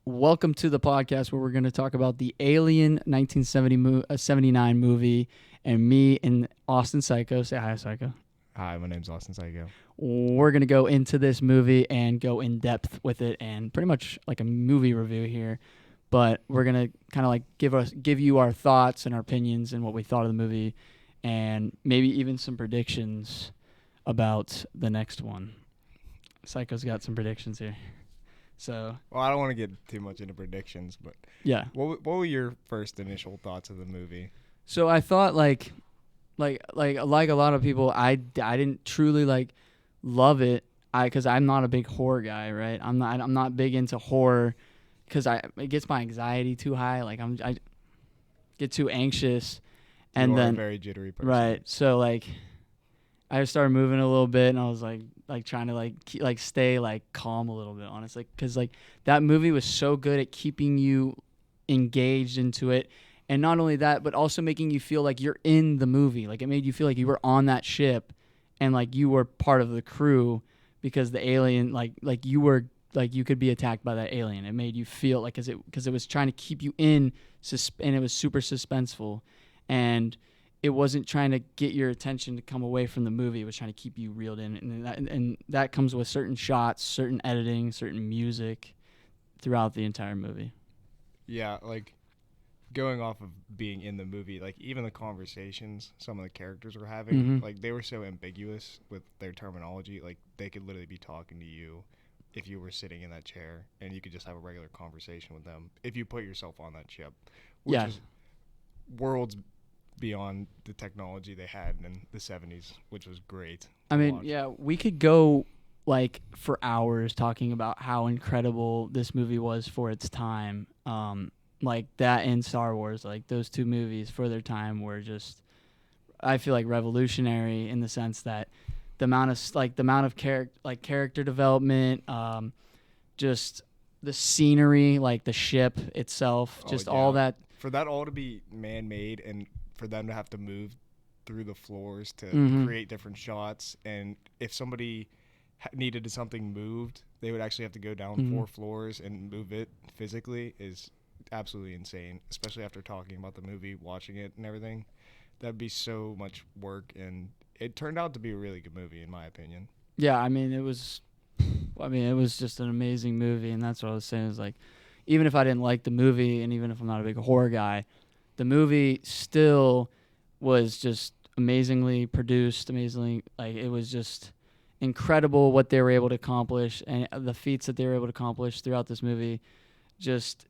welcome to the podcast where we're going to talk about the Alien 79 movie and me and Austin Psycho. Say hi, Psycho. Hi, my name's Austin Psycho. We're going to go into this movie and go in depth with it and pretty much like a movie review here. But we're going to kind of like give you our thoughts and our opinions and what we thought of the movie and maybe even some predictions about the next one. Psycho's got some predictions here. So, Well, I don't want to get too much into predictions, but yeah. what were your first initial thoughts of the movie? So I thought like a lot of people, I didn't truly like love it. Because I'm not a big horror guy, right? I'm not big into horror because it gets my anxiety too high. Like I get too anxious, and You are then a very jittery person. right. So like I started moving a little bit, and I was like trying to stay like calm a little bit, honestly, because like that movie was so good at keeping you engaged into it. And not only that, but also making you feel like you're in the movie. Like it made you feel like you were on that ship and like you were part of the crew because the alien, like you were, like you could be attacked by that alien. It made you feel like, because it was trying to keep you in, and it was super suspenseful. And it wasn't trying to get your attention to come away from the movie. It was trying to keep you reeled in. And that comes with certain shots, certain editing, certain music throughout the entire movie. Yeah, like going off of being in the movie, like even the conversations some of the characters were having, like they were so ambiguous with their terminology. Like they could literally be talking to you if you were sitting in that chair, and you could just have a regular conversation with them if you put yourself on that ship, which is worlds beyond the technology they had in the 70s, which was great. I mean, watch. yeah, we could go like for hours talking about how incredible this movie was for its time. Like that and Star Wars, like those two movies for their time were just, I feel like, revolutionary in the sense that the amount of character development, just the scenery, like the ship itself, just all that. For that all to be man-made and for them to have to move through the floors to create different shots, and if somebody needed something moved, they would actually have to go down 4 floors and move it physically, is absolutely insane, especially after talking about the movie, watching it and everything. That'd be so much work, and it turned out to be a really good movie in my opinion. Yeah, I mean, it was just an amazing movie, and that's what I was saying is like, even if I didn't like the movie, and even if I'm not a big horror guy, the movie still was just amazingly produced, it was just incredible what they were able to accomplish, and the feats that they were able to accomplish throughout this movie, just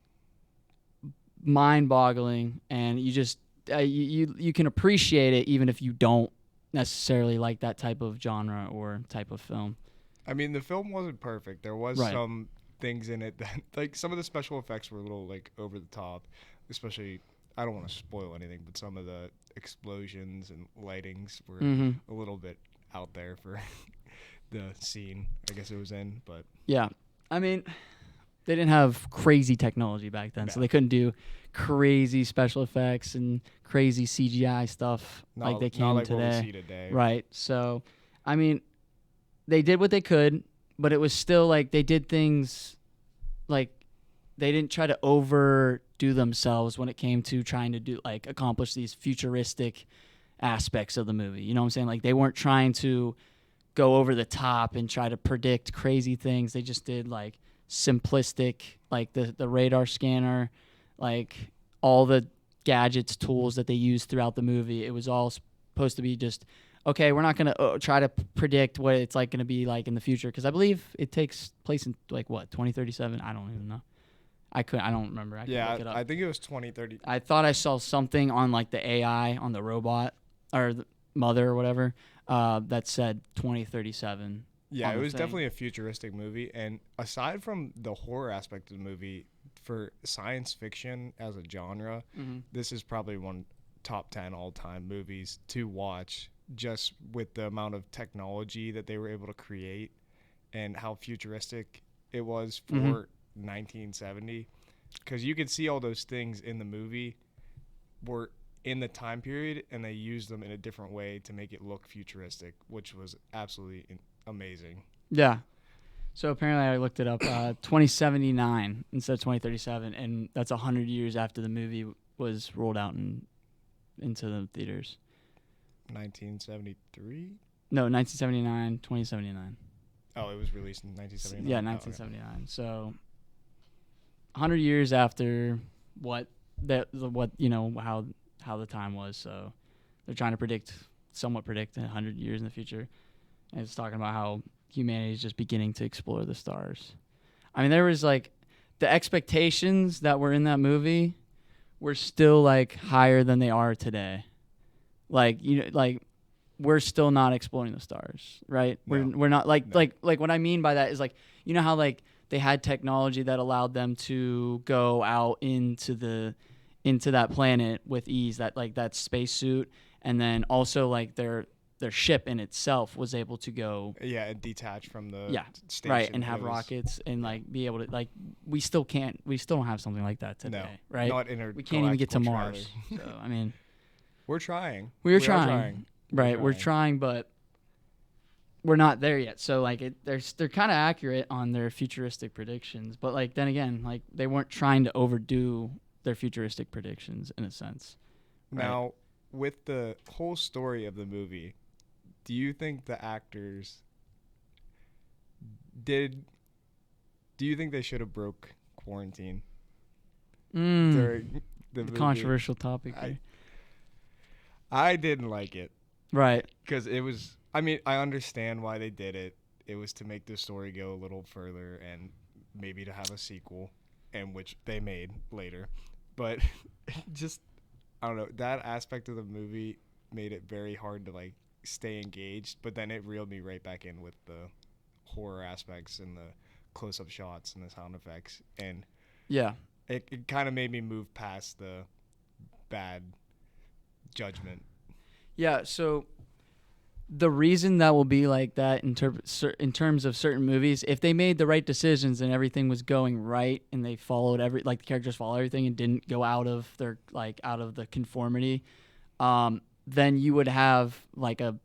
mind-boggling, and you just you can appreciate it even if you don't necessarily like that type of genre or type of film. I mean, the film wasn't perfect. There was some things in it that, like, some of the special effects were a little, like, over the top. Especially, I don't want to spoil anything, but some of the explosions and lightings were a little bit out there for the scene I guess it was in. But yeah, I mean, they didn't have crazy technology back then, so they couldn't do crazy special effects and crazy CGI stuff like they can like today. What we see today. Right. So, I mean, they did what they could, but it was still like they did things like they didn't try to overdo themselves when it came to trying to do like accomplish these futuristic aspects of the movie. You know what I'm saying? Like they weren't trying to go over the top and try to predict crazy things. They just did like simplistic, like the radar scanner, like all the gadgets, tools that they used throughout the movie. It was all supposed to be just, okay, we're not going to try to predict what it's like going to be like in the future, because I believe it takes place in like what, 2037? I don't even know. I don't remember. I could look it up. I think it was 2030. I thought I saw something on like the AI on the robot or the mother or whatever that said 2037. Yeah, it was definitely a futuristic movie, and aside from the horror aspect of the movie, for science fiction as a genre, this is probably one top 10 all-time movies to watch, just with the amount of technology that they were able to create and how futuristic it was for 1970. Because you could see all those things in the movie were in the time period, and they used them in a different way to make it look futuristic, which was absolutely amazing. Yeah. So apparently I looked it up, 2079 instead of 2037, and that's 100 years after the movie was rolled out into the theaters. 1973? No, 1979, 2079. Oh, it was released in 1979. Yeah, 1979. Okay. So 100 years after what how the time was. So they're trying to somewhat predict 100 years in the future. And it's talking about how humanity is just beginning to explore the stars. I mean, there was like the expectations that were in that movie were still like higher than they are today. Like, we're still not exploring the stars, right? No. We're not like No. like what I mean by that is like, you know how like they had technology that allowed them to go out into that planet with ease, that spacesuit, and then also like their ship in itself was able to go and detach from the station. Right, and have rockets and like be able to like we still don't have something like that today, right? Not We can't even get to Mars. So I mean, we're trying. We're trying. Right, we're trying, but we're not there yet. So like they're kind of accurate on their futuristic predictions, but like then again, like they weren't trying to overdo their futuristic predictions in a sense. Now, right? With the whole story of the movie, do you think the actors do you think they should have broke quarantine during the movie? Controversial topic here. I didn't like it. Right. Because it was, I mean, I understand why they did it. It was to make the story go a little further and maybe to have a sequel, and which they made later. But just, I don't know, that aspect of the movie made it very hard to like stay engaged, but then it reeled me right back in with the horror aspects and the close-up shots and the sound effects, and yeah, it kind of made me move past the bad judgment. Yeah, so the reason that will be like that in terms of certain movies, if they made the right decisions and everything was going right and they followed the characters follow everything and didn't go out of the conformity, then you would have like a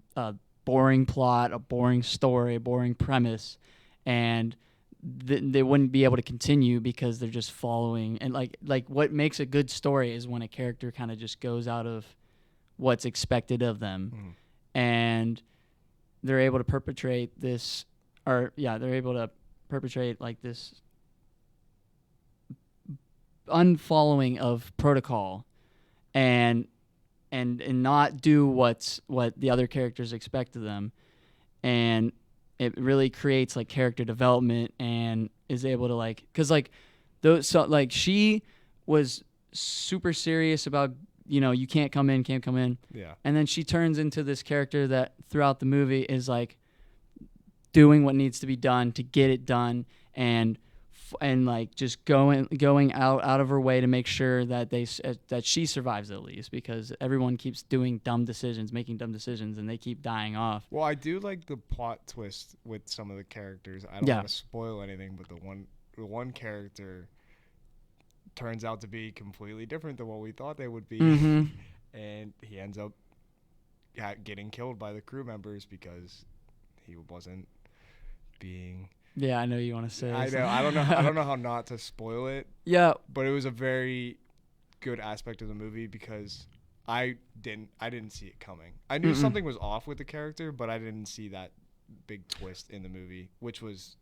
boring plot, a boring story, a boring premise, and they wouldn't be able to continue because they're just following. And like what makes a good story is when a character kind of just goes out of what's expected of them, and they're able to perpetrate this, like this unfollowing of protocol, and not do what the other characters expect of them, and it really creates like character development and is able to like, because like those, so like she was super serious about, you can't come in. Yeah. And then she turns into this character that throughout the movie is like doing what needs to be done to get it done, and like just going out of her way to make sure that that she survives at least, because everyone keeps making dumb decisions, and they keep dying off. Well, I do like the plot twist with some of the characters. I don't want to spoil anything, but the one character turns out to be completely different than what we thought they would be. Mm-hmm. And he ends up getting killed by the crew members because he wasn't being... Yeah, I know you want to say. I know. I don't know how not to spoil it. Yeah. But it was a very good aspect of the movie because I didn't see it coming. I knew something was off with the character, but I didn't see that big twist in the movie, which was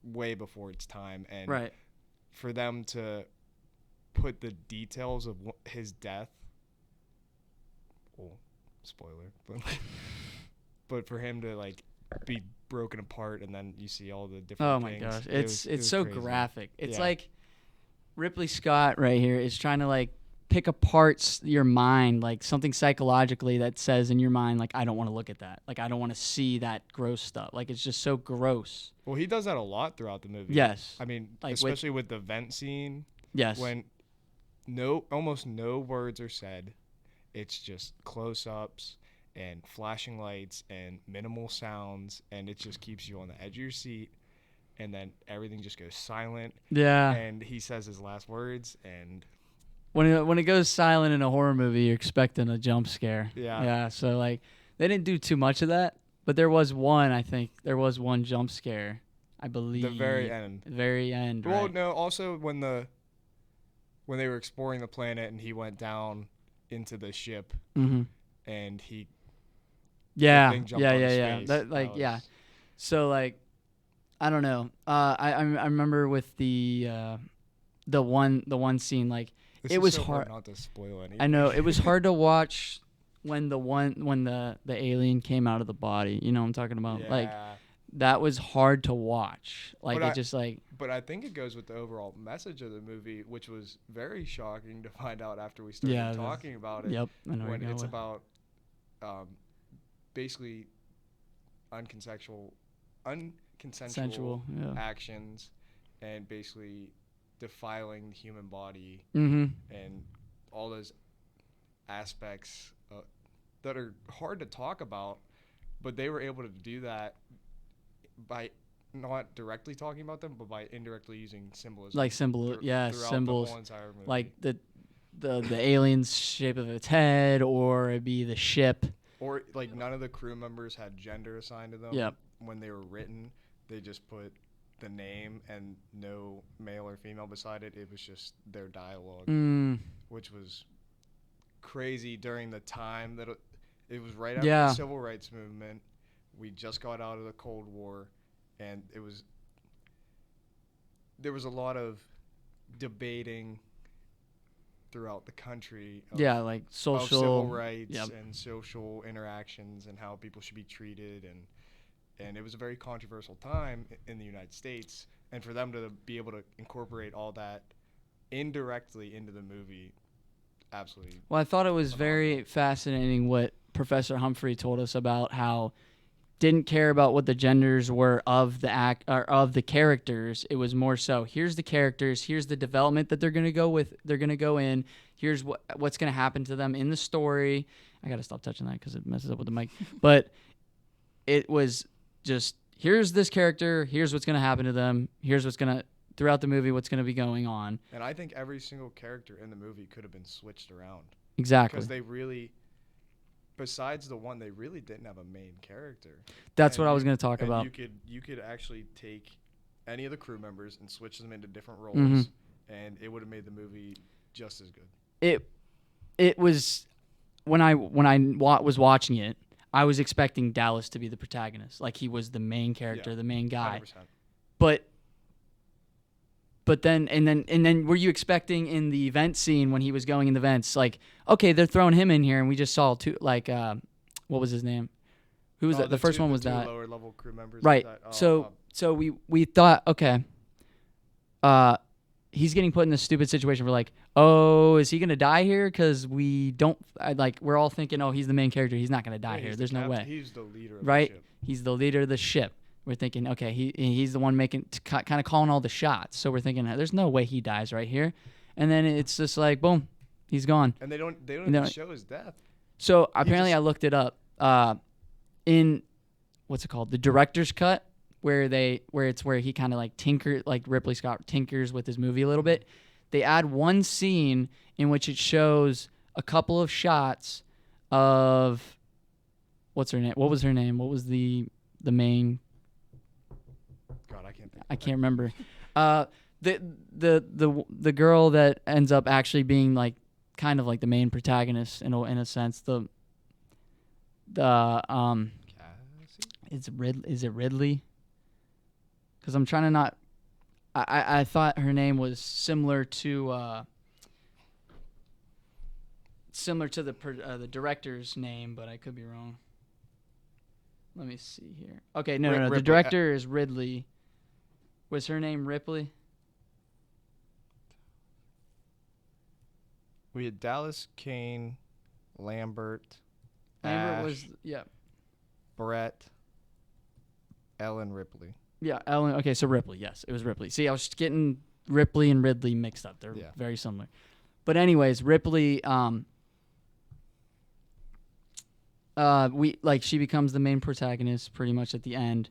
way before its time. And right. For them to put the details of his death, well, spoiler, but for him to like be broken apart and then you see all the different things. Oh my gosh, it's so crazy. graphic. It's like Ripley Scott right here is trying to like pick apart your mind, like something psychologically that says in your mind, like, I don't want to look at that, like I don't want to see that gross stuff, like it's just so gross. Well, he does that a lot throughout the movie. Yes. I mean, like especially with the vent scene. Yes. When almost no words are said, it's just close-ups and flashing lights and minimal sounds, and it just keeps you on the edge of your seat, and then everything just goes silent. Yeah. And he says his last words, and when it goes silent in a horror movie, you're expecting a jump scare. Yeah. Yeah. So like they didn't do too much of that, but there was one jump scare. I believe. The very end. Very end. Well, right? no. Also, when they were exploring the planet and he went down into the ship Mm-hmm. and the Yeah. thing jumped Yeah. on Yeah. his Yeah. face. That like That yeah. was- So like, I don't know. I remember with the one scene like This it is was so hard. not to spoil anything. I know it was hard to watch when the alien came out of the body. You know what I'm talking about? Yeah. Like that was hard to watch. Like But it just like But I think it goes with the overall message of the movie, which was very shocking to find out after we started talking about it. Yep, I know where When you're it's going about basically unconsensual sensual. Yeah. actions and basically defiling the human body Mm-hmm. and all those aspects that are hard to talk about, but they were able to do that by not directly talking about them, but by indirectly using symbolism. Like symbol, yeah, throughout symbols. the whole entire movie. Like the alien's shape of its head, or it'd be the ship. Or like none of the crew members had gender assigned to them. Yep. When they were written, they just put the name and no male or female beside it. It was just their dialogue, which was crazy during the time that it was right after the civil rights movement. We just got out of the Cold War, and there was a lot of debating throughout the country. Like social of civil rights yep. and social interactions and how people should be treated, and it was a very controversial time in the United States, and for them to be able to incorporate all that indirectly into the movie, absolutely. Well, I thought it was very fascinating what Professor Humphrey told us about how didn't care about what the genders were of the act or of the characters. It was more so here's the characters, here's the development that they're gonna go with. They're gonna go in. Here's what's gonna happen to them in the story. I gotta stop touching that because it messes up with the mic. But it was just here's this character. Here's what's gonna happen to them. Here's what's gonna throughout the movie. What's gonna be going on. And I think every single character in the movie could have been switched around. Exactly. Because they really. Besides the one, they really didn't have a main character. That's what I was going to talk and about. You could actually take any of the crew members and switch them into different roles, and it would have made the movie just as good. It was when I was watching it, I was expecting Dallas to be the protagonist, like he was the main character, the main guy. 100%. But then were you expecting in the event scene when he was going in the vents, like, okay, they're throwing him in here, and we just saw two, like, what was his name? Who was that? The first one was that lower level crew members. Right. So we thought, okay, he's getting put in this stupid situation. We're like, oh, is he gonna die here? Because we're all thinking, oh, he's the main character. He's not gonna die here. There's no way. He's the leader of right? the ship. He's the leader of the ship. We're thinking, okay, he's the one making kind of calling all the shots. So we're thinking, there's no way he dies right here. And then it's just like, boom, he's gone. And they don't even show his death. So apparently, I looked it up. In what's it called? The director's cut, where he kind of like Ripley Scott tinkers with his movie a little bit. They add one scene in which it shows a couple of shots of what's her name? What was her name? What was the main? God, I can't think. I can't remember. The girl that ends up actually being like kind of like the main protagonist in a sense. Is it Ridley? Because I'm trying to not. I thought her name was similar to the director's name, but I could be wrong. Let me see here. Okay, no. Ripley. The director is Ridley. Was her name Ripley? We had Dallas, Kane, Lambert, Lambert Ash, was Brett, Ellen Ripley. Yeah, Ellen. Okay, so Ripley. Yes, it was Ripley. See, I was getting Ripley and Ridley mixed up. They're very similar. But anyways, Ripley. She becomes the main protagonist pretty much at the end,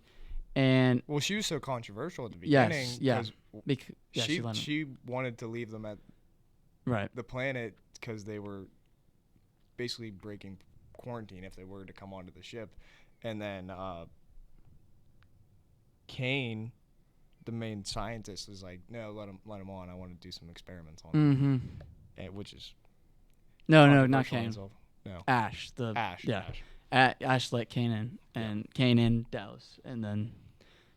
and well, she was so controversial at the beginning. She wanted to leave them at the planet because they were basically breaking quarantine if they were to come onto the ship, and then Kane the main scientist is like, no, let him on. I want to do some experiments on him. Mm-hmm. And, which is No, not controversial in Kanan. itself. No, Ash. Ash. Yeah. Ash. Ash let Kanan and Kanan Dallas, and then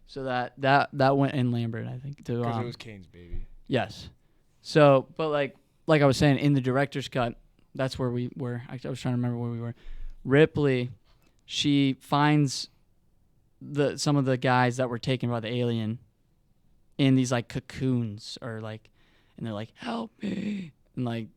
so that went in Lambert, I think. Because it was Kane's baby. Yes. So, but like I was saying, in the director's cut, that's where we were. I was trying to remember where we were. Ripley, she finds some of the guys that were taken by the alien in these like cocoons or like, and they're like, help me, and like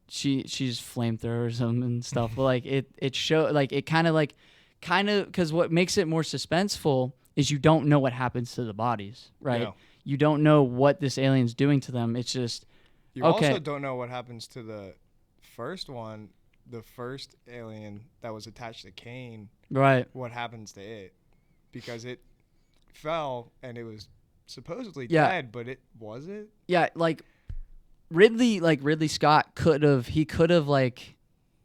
she's flamethrowers them and stuff. But like it show like it kind of because what makes it more suspenseful is you don't know what happens to the bodies, right? Yeah. You don't know what this alien's doing to them. It's just You also don't know what happens to the first one, the first alien that was attached to Kane. right. What happens to it? Because it fell and it was supposedly Yeah. dead, but it was it? Yeah, Ridley Scott could have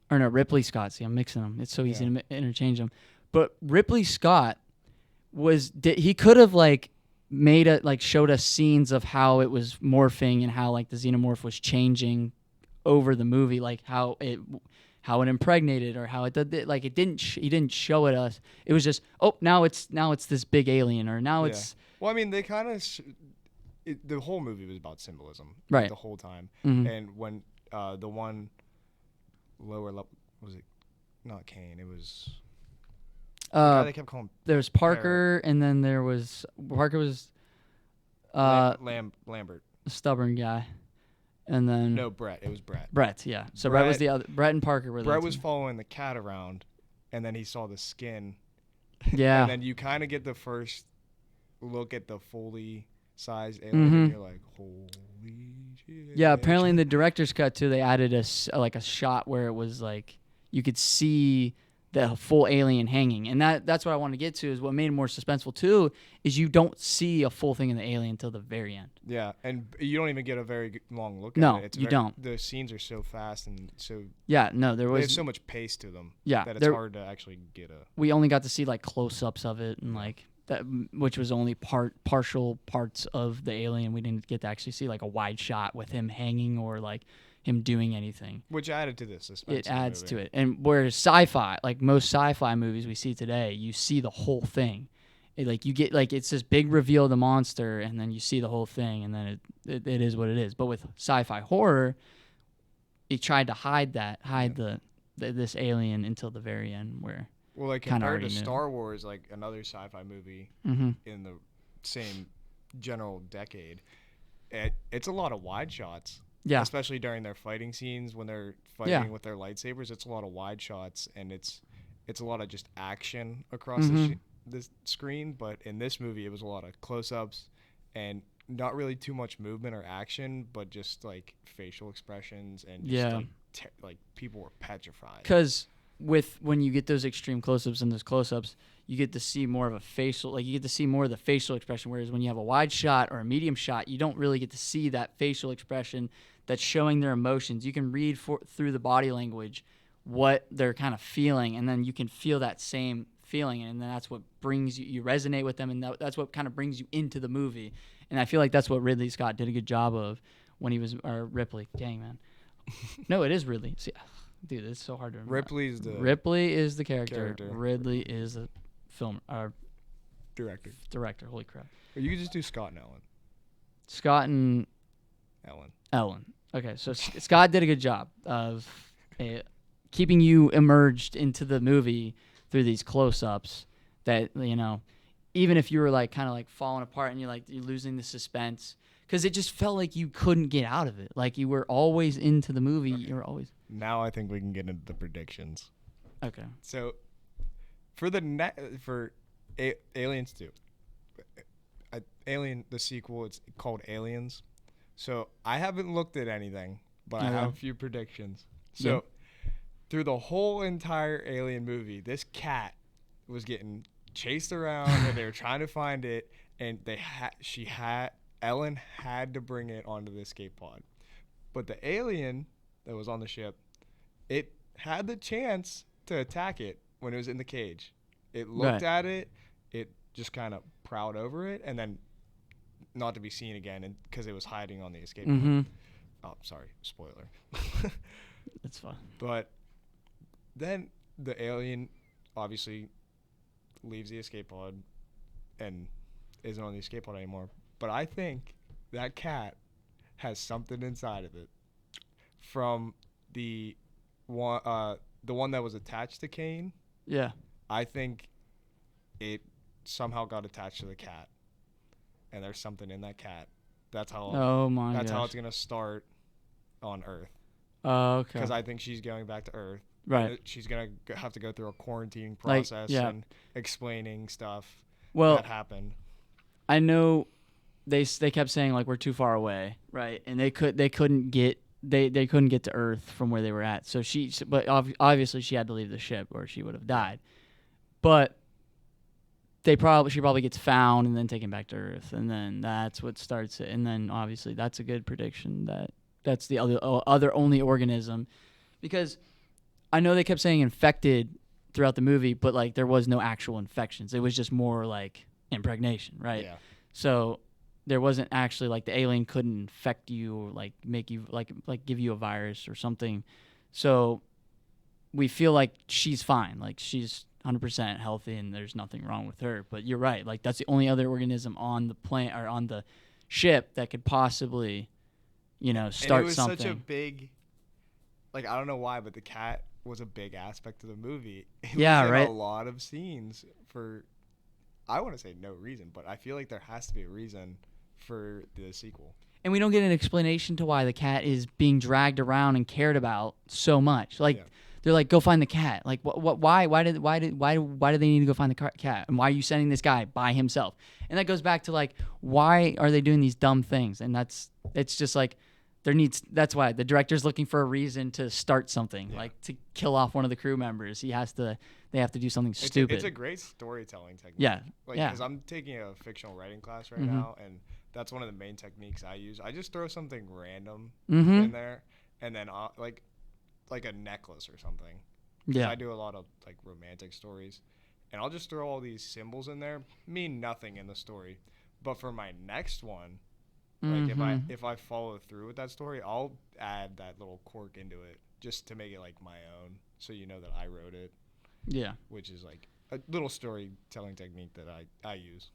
Ripley Scott. See, I'm mixing them. It's so easy to interchange them. But Ripley Scott he could have showed us scenes of how it was morphing and how like the xenomorph was changing over the movie, like how it impregnated or how it did. Like he didn't show it us. It was just now it's this big alien or now it's. Well, I mean, they kind of the whole movie was about symbolism, right, the whole time. Mm-hmm. And when the one lower level was it not Kane? It was. They kept calling there was Parker, and then there was Lambert, a stubborn guy, and then no Brett. It was Brett. Brett, yeah. So Brett was the other. Brett and Parker were. Brett was following the cat around, and then he saw the skin. Yeah. And then you kind of get the first look at the fully sized alien, Mm-hmm. and you're like, holy shit. Yeah. Apparently, in the director's cut too, they added a shot where it was like you could see the full alien hanging, and that's what I want to get to. Is what made it more suspenseful too is you don't see a full thing in the alien until the very end. Yeah, and you don't even get a very long look No, at it. you don't. The scenes are so fast and so. Yeah, no, They have so much pace to them. Yeah, that it's hard to actually get a. We only got to see like close-ups of it and like that, which was only partial parts of the alien. We didn't get to actually see like a wide shot with him hanging or like him doing anything. Which added to the suspense. It adds to it. And whereas sci-fi, like most sci-fi movies we see today, you see the whole thing. You get it's this big reveal of the monster, and then you see the whole thing, and then it is what it is. But with sci-fi horror, it tried to hide this alien until the very end, where compared to Star Wars, like another sci-fi movie mm-hmm. in the same general decade, it's a lot of wide shots. Yeah. Especially during their fighting scenes when they're fighting with their lightsabers, it's a lot of wide shots, and it's a lot of just action across mm-hmm. the screen. But in this movie, it was a lot of close-ups and not really too much movement or action, but just like facial expressions and just like people were petrified. Because when you get those extreme close-ups and those close-ups, you get to see more of a facial, you get to see more of the facial expression. Whereas when you have a wide shot or a medium shot, you don't really get to see that facial expression that's showing their emotions. You can read through the body language what they're kind of feeling, and then you can feel that same feeling, and then that's what brings you resonate with them, and that's what kind of brings you into the movie. And I feel like that's what Ridley Scott did a good job of when he was, or Ripley. Dang, man. No, it is Ridley. See, dude, it's so hard to remember. Ripley is the character. Ridley is a film director. Holy crap. Or you could just do Scott and Ellen. Scott and Ellen. Okay, so Scott did a good job of keeping you immersed into the movie through these close-ups that, even if you were like kind of like falling apart and you're losing the suspense, because it just felt like you couldn't get out of it. Like you were always into the movie. Okay. You were always. Now I think we can get into the predictions. Okay. So for Aliens 2, Alien, the sequel, it's called Aliens. So I haven't looked at anything, but I have a few predictions. So through the whole entire Alien movie, this cat was getting chased around and they were trying to find it, and Ellen had to bring it onto the escape pod. But the alien that was on the ship, it had the chance to attack it when it was in the cage. It looked at it just kind of prowled over it, and then not to be seen again, because it was hiding on the escape Mm-hmm. pod. Oh, sorry, spoiler. It's fun. But then the alien obviously leaves the escape pod and isn't on the escape pod anymore. But I think that cat has something inside of it from the one that was attached to Kane. Yeah. I think it somehow got attached to the cat, and there's something in that cat. That's how. Oh my That's how gosh. it's gonna start on Earth. Oh, okay. Because I think she's going back to Earth. Right. She's gonna have to go through a quarantine Like, process yeah. and explaining stuff Well, that happened. I know they kept saying like we're too far away, right? And they couldn't get to Earth from where they were at. So but obviously she had to leave the ship or she would have died. But she probably gets found and then taken back to Earth, and then that's what starts it. And then obviously that's a good prediction that's the other only organism, because I know they kept saying infected throughout the movie, but like there was no actual infections. It was just more like impregnation, right? Yeah. So there wasn't actually like the alien couldn't infect you or like make you like give you a virus or something. So we feel like she's fine, like she's 100% healthy and there's nothing wrong with her. But you're right, like that's the only other organism on the plane or on the ship that could possibly, start and it was something. such a big, like, I don't know why, but the cat was a big aspect of the movie. It Yeah, was in right. a lot of scenes for, I want to say no reason, but I feel like there has to be a reason for the sequel. And we don't get an explanation to why the cat is being dragged around and cared about so much. Like, Yeah. they're like, go find the cat. Like, why do they need to go find the cat? And why are you sending this guy by himself? And that goes back to like, why are they doing these dumb things? And it's just like, that's why the director's looking for a reason to start something, like to kill off one of the crew members. They have to do something stupid. It's a great storytelling technique. Yeah. Like, yeah. because I'm taking a fictional writing class right Mhm. now, and that's one of the main techniques I use. I just throw something random Mhm. in there, and then like a necklace or something. 'Cause Yeah. I do a lot of like romantic stories, and I'll just throw all these symbols in there, mean nothing in the story, but for my next one, like Mhm. if I follow through with that story, I'll add that little quirk into it just to make it like my own, so you know that I wrote it, Yeah. which is like a little storytelling technique that I use.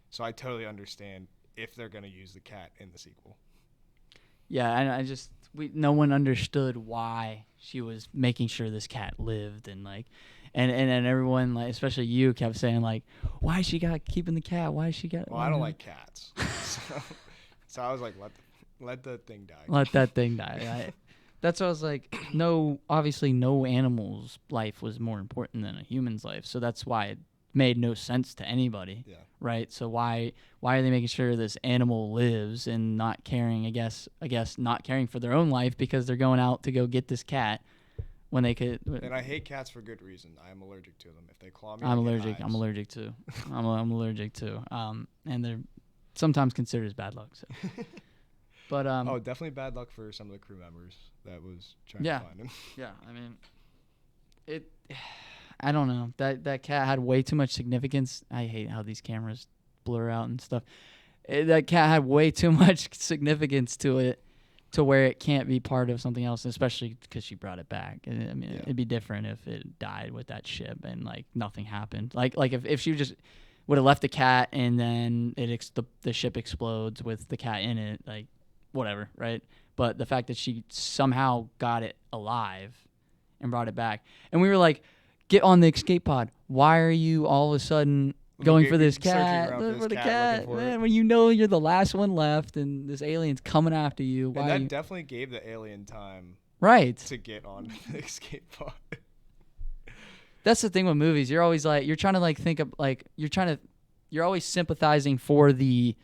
So I totally understand if they're gonna use the cat in the sequel. Yeah, and no one understood why she was making sure this cat lived, and like, and everyone, like, especially you, kept saying like, why she got keeping the cat? Why she got? Well, I don't like cats, so I was like, let the thing die. Let that thing die. That's what I was like. No, obviously, no animal's life was more important than a human's life, so that's why it made no sense to anybody. Yeah. Right. So why are they making sure this animal lives and not caring? I guess not caring for their own life because they're going out to go get this cat when they could. And I hate cats for good reason. I am allergic to them. If they claw me, I'm I get allergic. hives. I'm allergic to. I'm allergic to. And they're sometimes considered as bad luck. So. But oh, definitely bad luck for some of the crew members that was trying Yeah. to find him. Yeah, I mean, I don't know. That cat had way too much significance. I hate how these cameras blur out and stuff. That cat had way too much significance to it, to where it can't be part of something else, especially because she brought it back. I mean, Yeah. it'd be different if it died with that ship and like nothing happened. Like if she just would have left the cat and then the ship explodes with the cat in it, like whatever, right? But the fact that she somehow got it alive and brought it back, and we were like, get on the escape pod. Why are you all of a sudden going for this Searching cat? around Look for for this the cat, cat, looking for man. it. When you know you're the last one left and this alien's coming after you. Why And are that you definitely gave the alien time right? to get on the escape pod. That's the thing with movies. You're always like, you're trying to like think of like you're always sympathizing for the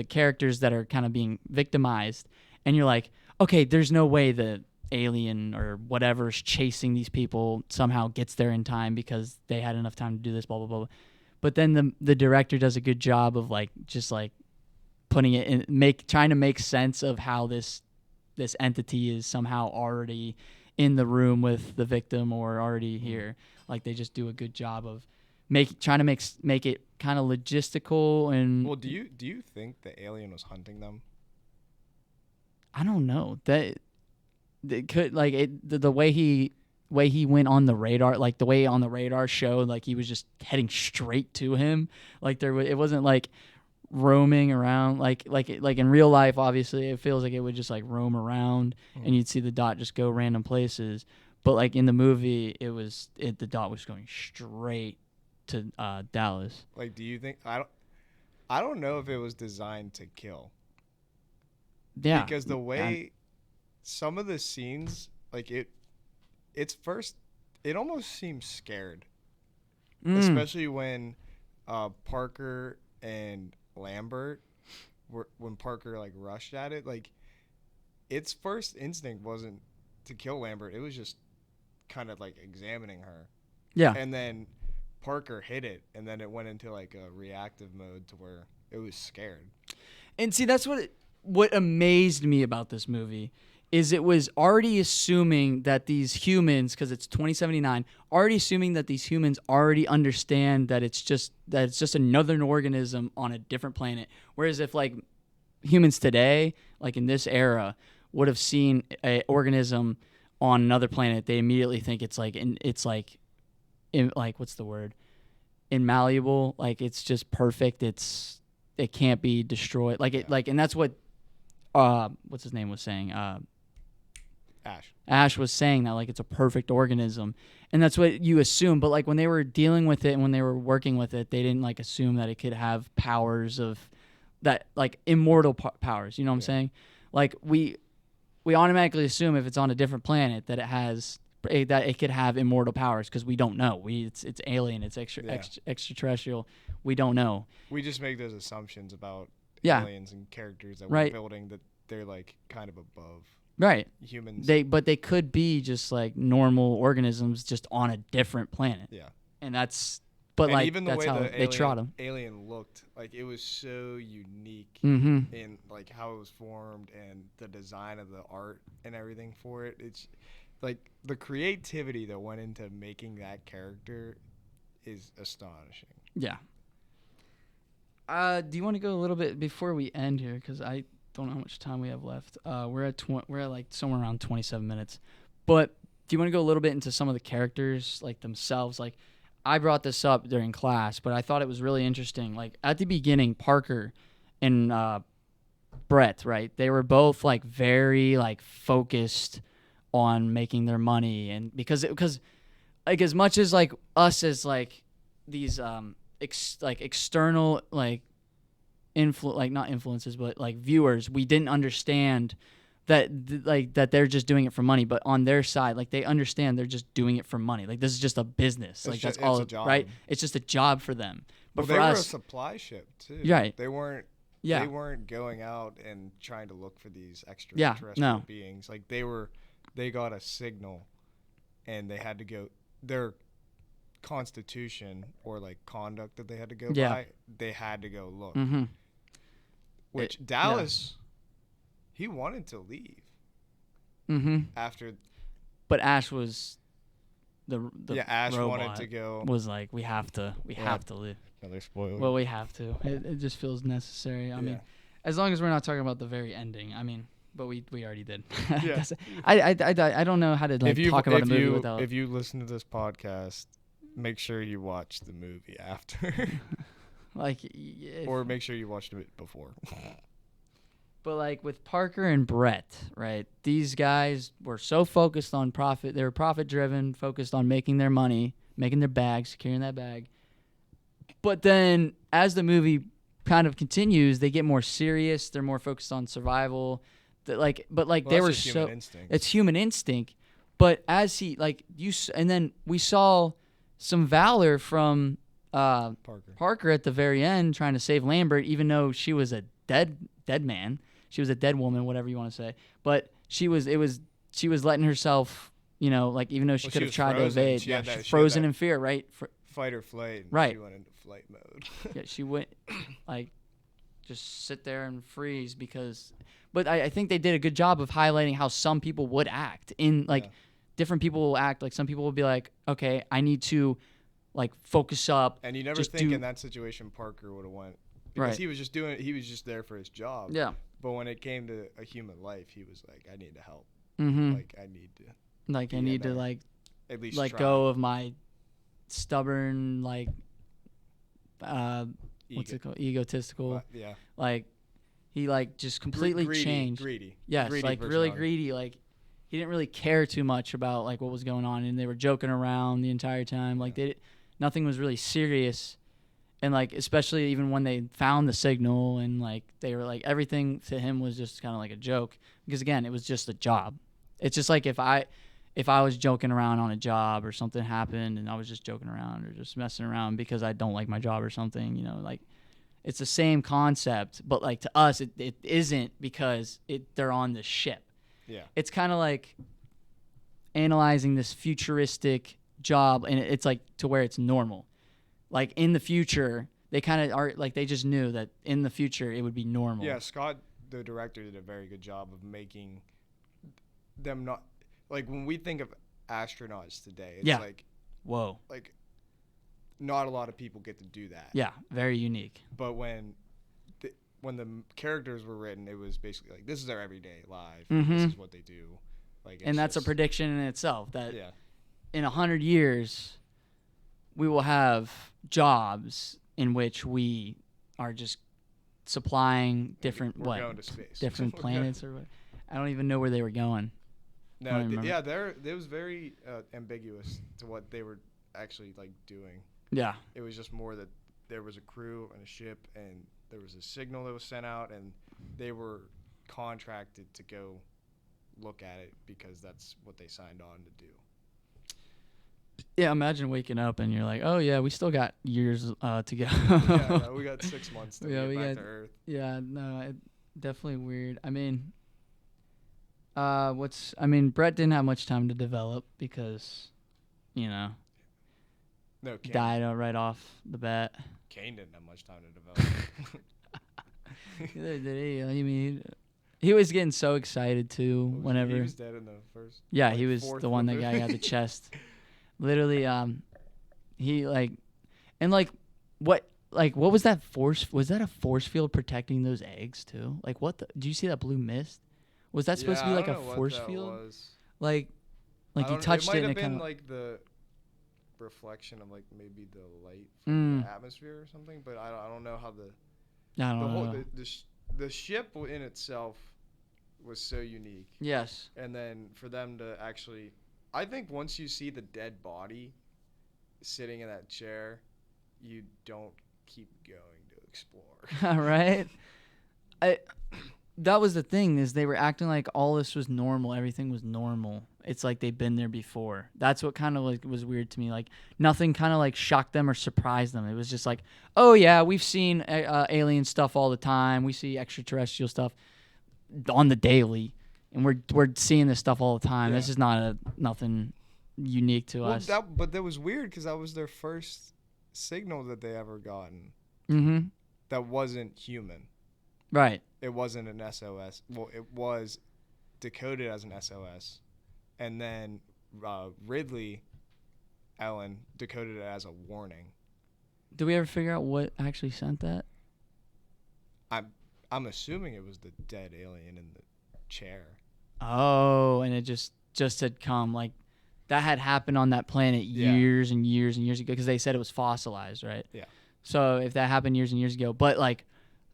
characters that are kind of being victimized, and you're like, okay, there's no way the alien or whatever's chasing these people somehow gets there in time because they had enough time to do this, blah blah blah. But then the director does a good job of like just like putting it in, trying to make sense of how this entity is somehow already in the room with the victim or already here. Like they just do a good job of trying to make it kind of logistical and. Well, do you think the alien was hunting them? I don't know that it could like the way he went on the radar, like the way on the radar showed, like he was just heading straight to him. Like it wasn't like roaming around like in real life. Obviously, it feels like it would just like roam around and you'd see the dot just go random places. But like in the movie, the dot was going straight to Dallas. Like, do you think I don't know if it was designed to kill. Yeah, because the way some of the scenes, like it's first, it almost seems scared, especially when Parker and Lambert when Parker like rushed at it. Like, its first instinct wasn't to kill Lambert; it was just kind of like examining her. Yeah, and then Parker hit it, and then it went into like a reactive mode to where it was scared. And see, that's what amazed me about this movie is it was already assuming that these humans, because it's 2079, already assuming that these humans already understand that it's just another organism on a different planet. Whereas if like humans today, like in this era, would have seen an organism on another planet, they immediately think it's like what's the word? Inmalleable. Like it's just perfect. It can't be destroyed. And that's what what's his name was saying. Ash was saying that like it's a perfect organism, and that's what you assume. But like when they were dealing with it and when they were working with it, they didn't like assume that it could have powers of that, like immortal powers. You know what I'm saying? Like we automatically assume if it's on a different planet that it could have immortal powers because we don't know. It's alien. It's extraterrestrial. We don't know. We just make those assumptions about aliens and characters that we're building that they're like kind of above. Right. Humans. But they could be just like normal organisms just on a different planet. Yeah. And that's like even the that's way how they trot them. Alien looked, like it was so unique in like how it was formed and the design of the art and everything for it. It's like the creativity that went into making that character is astonishing. Yeah. Do you want to go a little bit before we end here? Because I don't know how much time we have left. We're at like somewhere around 27 minutes. But do you want to go a little bit into some of the characters, like themselves? Like I brought this up during class, but I thought it was really interesting. Like at the beginning, Parker and Brett, right? They were both like very like focused on making their money, and because like as much as like us as like these external like not influences, but like viewers, we didn't understand that that they're just doing it for money. But on their side, like they understand they're just doing it for money. Like this is just a business. Like that's all, right? It's just a job for them. But for they us, were a supply ship too. Right? They weren't. Yeah. They weren't going out and trying to look for these extraterrestrial beings. Like they got a signal, and they had to go. Their constitution or like conduct that they had to go by. They had to go look. Mm-hmm. Which Dallas, he wanted to leave. Mm-hmm. After, but Ash was the Ash robot wanted to go. Was like we have to leave. Another spoiler. Well, we have to. It just feels necessary. I mean, as long as we're not talking about the very ending. I mean, but we already did. Yeah. I don't know how to like talk about a movie without. If you listen to this podcast, make sure you watch the movie after. Or make sure you watched it before. But like with Parker and Brett, right? These guys were so focused on profit. They were profit driven, focused on making their money, making their bag, securing that bag. But then as the movie kind of continues, they get more serious. They're more focused on survival. They were so it's human instinct. But as and then we saw some valor from Parker at the very end trying to save Lambert, even though she was a dead man. She was a dead woman, whatever you want to say. But she was letting herself, like even though she could have tried to evade, she was frozen in fear, right? Fight or flight. Right. She went into flight mode. Yeah, she went just sit there and freeze but I think they did a good job of highlighting how some people would act different people will act. Like some people will be like, okay, I need to like focus up. And you never just think do, in that situation Parker would have went because Right. he was just there for his job. Yeah. But when it came to a human life, he was like, I need to help. Mm-hmm. Like I need to Like I be need there. to like at least let try. go of my stubborn like what's it called, egotistical. Yeah. Like he like just completely changed. Greedy. Yes, Greedy like really personality. greedy. Like he didn't really care too much about like what was going on, and they were joking around the entire time. Like nothing was really serious, and like especially even when they found the signal, and like they were like everything to him was just kind of like a joke because again it was just a job. It's just like if I was joking around on a job or something happened and I was just joking around or just messing around because I don't like my job or something, you know, like it's the same concept, but like to us it isn't because they're on the ship. Yeah. It's kind of like analyzing this futuristic job, and it's like to where it's normal. Like in the future, they kind of are like they just knew that in the future it would be normal. Yeah, Scott, the director, did a very good job of making them not like when we think of astronauts today. It's like whoa, like not a lot of people get to do that. Yeah, very unique. But when the characters were written, it was basically like this is their everyday life. Mm-hmm. This is what they do. Like, and that's a prediction in itself that yeah. in 100 years we will have jobs in which we are just supplying different We're going to space. different planets or what. I don't even know where they were going. No, it was very ambiguous to what they were actually like doing. Yeah. It was just more that there was a crew and a ship, and there was a signal that was sent out, and they were contracted to go look at it because that's what they signed on to do. Yeah, imagine waking up and you're like, oh yeah, we still got years to go. Yeah, we got 6 months to get back to Earth. Yeah, no, definitely weird. I mean, Brett didn't have much time to develop because, you know, died right off the bat. Kane didn't have much time to develop. Neither did he. I mean, he was getting so excited too whenever. He was dead in the first. Yeah, he was the one that guy got the chest. Literally, he what was that force? Was that a force field protecting those eggs too? Like what? Did you see that blue mist? Was that supposed to be like a force field? Like you touched it and it kind of like the reflection of like maybe the light from the atmosphere or something. But I don't know how the ship in itself was so unique. Yes. And then for them to actually, I think once you see the dead body sitting in that chair, you don't keep going to explore. Right? That was the thing, is they were acting like all this was normal. Everything was normal. It's like they've been there before. That's what kind of like was weird to me. Like nothing kind of like shocked them or surprised them. It was just like, oh yeah, we've seen alien stuff all the time. We see extraterrestrial stuff on the daily, and we're seeing this stuff all the time. Yeah. This is not nothing unique to us. But that was weird because that was their first signal that they ever gotten. Mm-hmm. That wasn't human. Right. It wasn't an SOS. Well, it was decoded as an SOS, and then Ridley Ellen decoded it as a warning. Did we ever figure out what actually sent that? I'm assuming it was the dead alien in the chair. Oh, and it just had come, like that had happened on that planet years and years and years ago, because they said it was fossilized, right? Yeah. So if that happened years and years ago, but like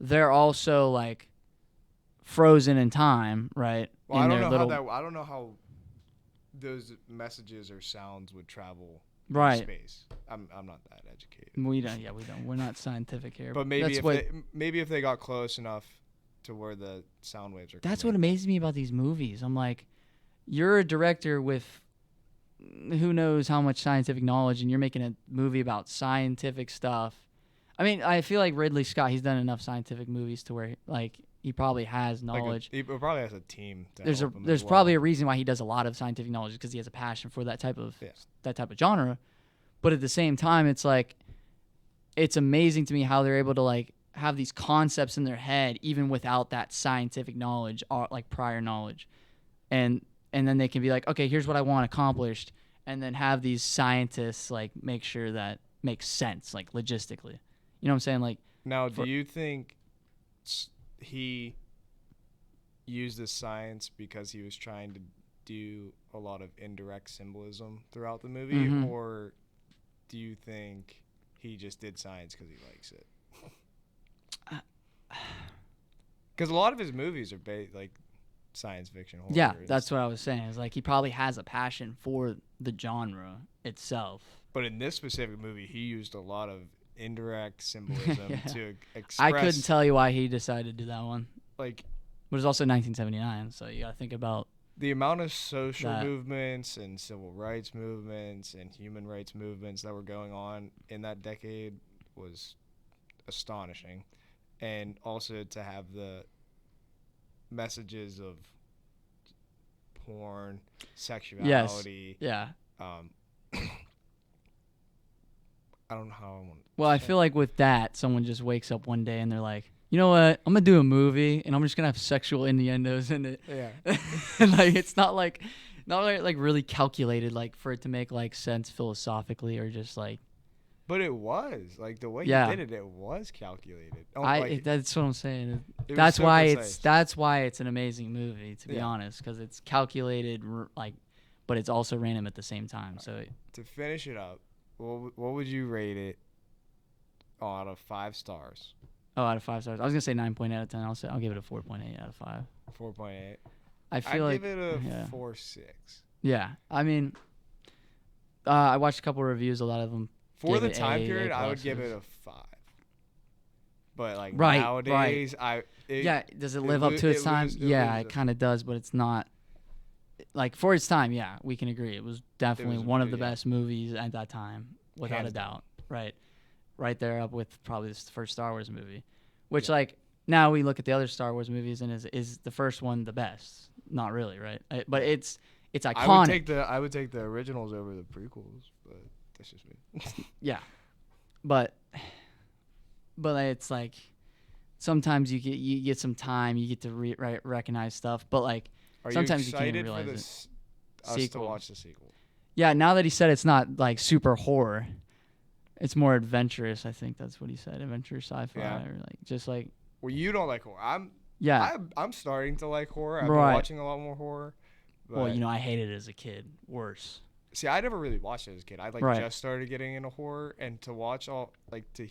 they're also like frozen in time, right? Well, I don't know how those messages or sounds would travel in space. I'm not that educated. We don't. We're not scientific here. But maybe if they got close enough to where the sound waves are. That's what amazes me about these movies. I'm like, you're a director with who knows how much scientific knowledge, and you're making a movie about scientific stuff. I mean, I feel like Ridley Scott, he's done enough scientific movies to where like he probably has knowledge. He probably has a team. There's probably a reason why he does a lot of scientific knowledge, because he has a passion for that type of genre. But at the same time, it's like, it's amazing to me how they're able to like have these concepts in their head even without that scientific knowledge or like prior knowledge, and then they can be like, okay, here's what I want accomplished, and then have these scientists like make sure that makes sense, like logistically. You know what I'm saying? Like, Now, do you think he used this science because he was trying to do a lot of indirect symbolism throughout the movie, or do you think he just did science because he likes it? Because a lot of his movies are like science fiction horror. Yeah, that's what I was saying. It's like he probably has a passion for the genre itself. But in this specific movie, he used a lot of indirect symbolism to express. I couldn't tell you why he decided to do that one. Like, but it's also 1979, so you gotta think about the amount of social movements and civil rights movements and human rights movements that were going on in that decade was astonishing. And also to have the messages of porn, sexuality. Yes. Yeah. I don't know how I want to. Well, I feel like with that, someone just wakes up one day and they're like, you know what? I'm gonna do a movie and I'm just gonna have sexual innuendos in it. Yeah. And like it's not like really calculated like for it to make like sense philosophically or just like. But it was like the way you did it. It was calculated. That's what I'm saying. That's why it's an amazing movie, to be honest, because it's calculated like, but it's also random at the same time. So to finish it up, what would you rate it out of 5 stars? Oh, out of 5 stars. I was gonna say 9.8 out of 10. I'll give it a 4.8 out of 5. 4.8. I'd give it a 4.6. Yeah, I mean, I watched a couple of reviews. A lot of them. For the time period, I would give it a 5. But like nowadays, does it live up to its time? Yeah, it kind of does, but it's not. Like for its time, yeah, we can agree. It was definitely one of the best movies at that time, without a doubt. Right there up with probably the first Star Wars movie, which like now we look at the other Star Wars movies and is the first one the best? Not really, right? But it's iconic. I would take the originals over the prequels, but that's just me. Yeah, but it's like sometimes you get some time, you get to recognize stuff, but like sometimes you can't realize us to watch the sequel. Yeah, now that he said it's not like super horror, it's more adventurous. I think that's what he said, adventure sci-fi, or like just like. Well, you don't like horror. I'm starting to like horror. I've been watching a lot more horror. Well, I hated it as a kid. Worse. See, I never really watched it as a kid. I just started getting into horror, and to watch all to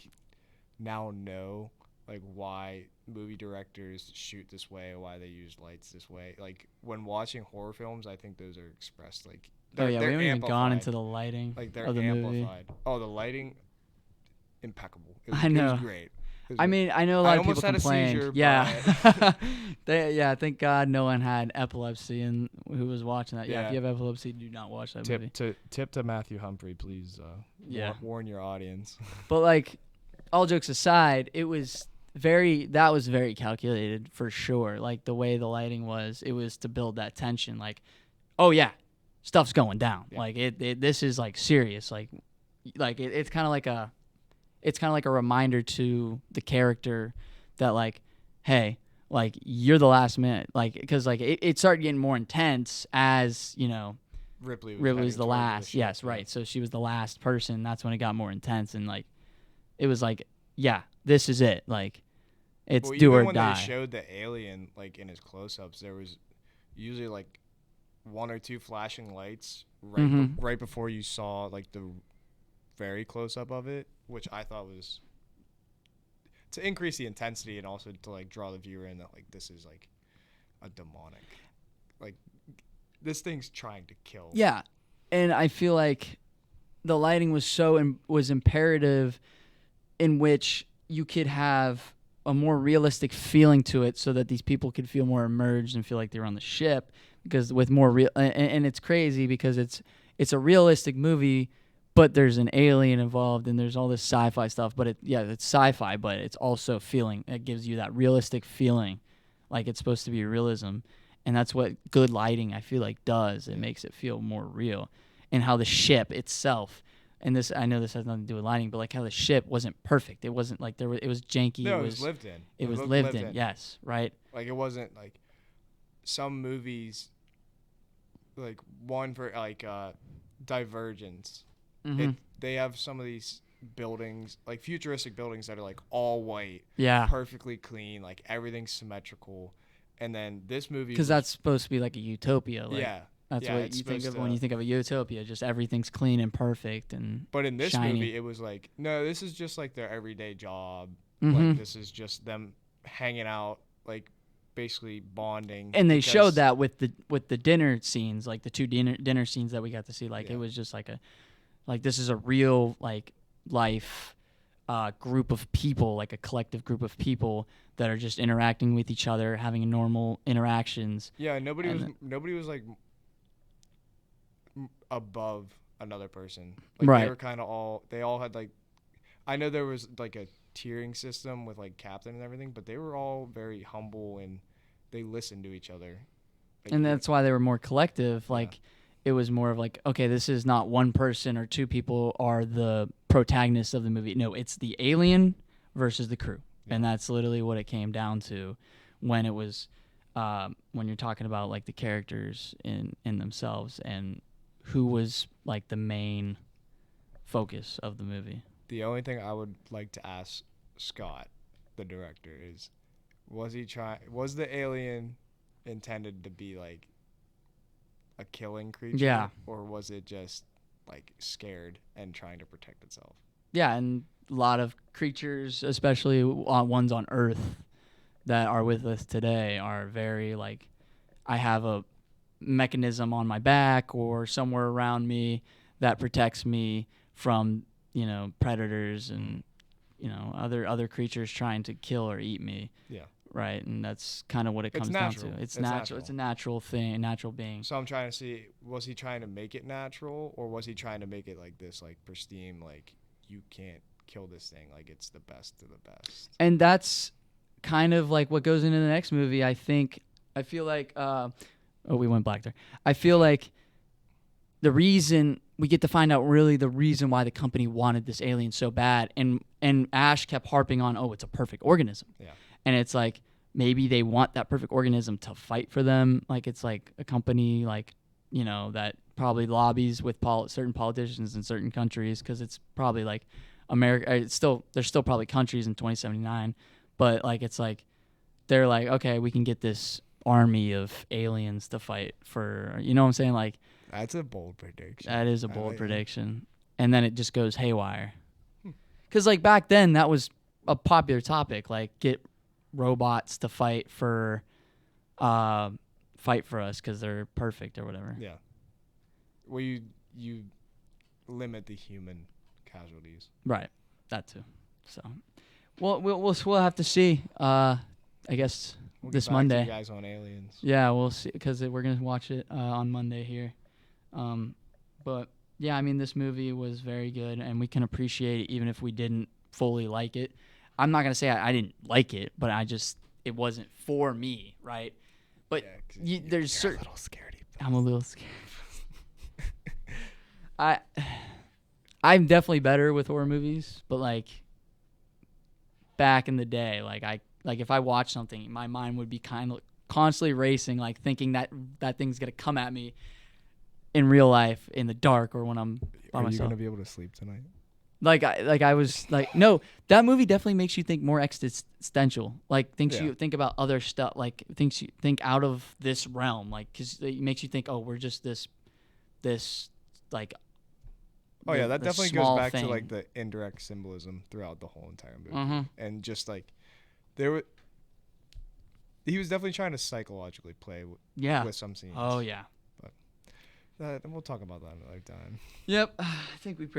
now know like why movie directors shoot this way, or why they use lights this way. Like when watching horror films, I think those are expressed like. We haven't even gone into the lighting of the movie. Oh, the lighting, impeccable. It was great. It was I mean, I know a lot of people complained. Thank God no one had epilepsy and who was watching that. Yeah, if you have epilepsy, do not watch that movie. Tip to Matthew Humphrey, please. Warn your audience. But like, all jokes aside, that was very calculated for sure. Like the way the lighting was, it was to build that tension. Like, oh yeah, stuff's going down. Yeah. Like this is like serious. It's kind of like a reminder to the character that like, hey, like you're the last minute. Like, because like it started getting more intense as Ripley was the last. Yes, right. So she was the last person. That's when it got more intense, and like it was like, yeah, this is it. Like it's do or die. When they showed the alien like in his close-ups, there was usually like 1 or 2 flashing lights right before you saw like the very close up of it, which I thought was to increase the intensity and also to like draw the viewer in that like this is like a demonic, like this thing's trying to kill. Yeah, and I feel like the lighting was imperative, in which you could have a more realistic feeling to it, so that these people could feel more immersed and feel like they're on the ship. Because with more real, and it's crazy because it's a realistic movie, but there's an alien involved and there's all this sci-fi stuff. But it's sci-fi, but it's also feeling. It gives you that realistic feeling, like it's supposed to be realism, and that's what good lighting I feel like does. It makes it feel more real, and how the ship itself. And this, I know this has nothing to do with lighting, but like how the ship wasn't perfect. It wasn't like it was janky. No, it was lived in. It was lived in. Yes, right. Like it wasn't like some movies. Like one for like Divergence, they have some of these buildings, like futuristic buildings that are like all white, Yeah. perfectly clean, like everything's symmetrical. And then this movie, Because that's supposed to be like a utopia. Like, yeah, that's yeah, what it's you think supposed of when you to. think of a utopia. Just everything's clean and perfect and But in this shiny. movie, it was like, no, this is just like their everyday job. Mm-hmm. Like this is just them hanging out, like basically bonding. And they because- showed that with the dinner scenes, like the two dinner scenes that we got to see. Like Yeah. it was just like this is a real like life group of people, like a collective group of people that are just interacting with each other, having normal interactions. Yeah, nobody was like above another person. Like Right. they were kind of they all had like, I know there was like a tiering system with like captain and everything, but they were all very humble and they listened to each other. Like, And that's why they were more collective. Like it was more of like, okay, this is not one person or two people are the protagonists of the movie. No, it's the alien versus the crew. Yeah. And that's literally what it came down to when it was when you're talking about like the characters in themselves and who was like the main focus of the movie. The only thing I would like to ask Scott, the director, is was the alien intended to be like a killing creature? Yeah. Or was it just like scared and trying to protect itself? Yeah, and a lot of creatures, especially ones on Earth that are with us today, are very like, I have a mechanism on my back or somewhere around me that protects me from, predators and, other creatures trying to kill or eat me. Yeah. Right, and that's kind of what it comes down to. It's natural. It's a natural thing, a natural being. So I'm trying to see, was he trying to make it natural, or was he trying to make it like this, like pristine, like you can't kill this thing, like it's the best of the best? And that's kind of like what goes into the next movie. I feel like, we went black there. I feel like the reason we get to find out really the reason why the company wanted this alien so bad, and Ash kept harping on, oh, it's a perfect organism. Yeah. And it's like maybe they want that perfect organism to fight for them. Like it's like a company like, that probably lobbies with certain politicians in certain countries because it's probably like America. There's still probably countries in 2079, but like it's like they're like, okay, we can get this army of aliens to fight for, you know what I'm saying? Like that's a bold prediction. That is a bold prediction. And then it just goes haywire. Because like back then that was a popular topic, like get robots to fight for us because they're perfect or whatever. Yeah. Well, you limit the human casualties. Right. That too. So, well, we'll have to see. I guess We'll this get back Monday. to you guys on Aliens. Yeah, we'll see because we're gonna watch it on Monday here. But yeah, I mean, this movie was very good, and we can appreciate it even if we didn't fully like it. I'm not gonna say I didn't like it, but it wasn't for me, right? But yeah, there's certain. A little scaredy. I'm a little scared. I'm definitely better with horror movies, but like back in the day, like if I watched something, my mind would be kind of constantly racing, like thinking that thing's gonna come at me in real life in the dark or when I'm by myself. Are you gonna be able to sleep tonight? I was like, no, that movie definitely makes you think more existential. Like you think about other stuff, like things you think out of this realm, like because it makes you think, oh, we're just this like. Oh yeah, that definitely goes back thing. to like the indirect symbolism throughout the whole entire movie, and just like he was definitely trying to psychologically play with some scenes. Oh yeah. But we'll talk about that another time. Yep, I think we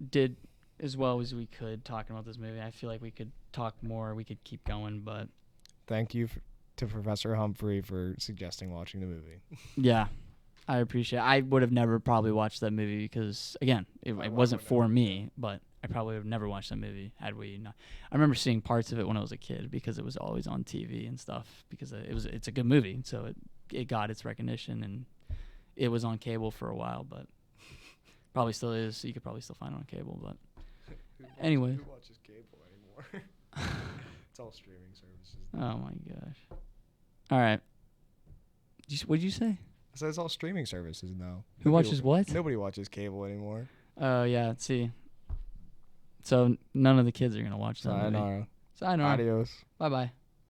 did as well as we could talking about this movie. I feel like we could talk more. We could keep going, but thank you to Professor Humphrey for suggesting watching the movie. Yeah, I appreciate it. I would have never probably watched that movie because, again, it wasn't for me, but I probably would have never watched that movie had we not. I remember seeing parts of it when I was a kid because it was always on TV and stuff because it's a good movie, so it got its recognition, and it was on cable for a while, but probably still is. You could probably still find it on cable, but anyway. Who watches cable anymore? It's all streaming services. Oh my gosh. All right. What did you say? I said it's all streaming services now. Who watches what? Nobody watches cable anymore. Oh yeah. Let's see. So none of the kids are gonna watch that movie. Sayonara. Sayonara. Adios. Bye bye.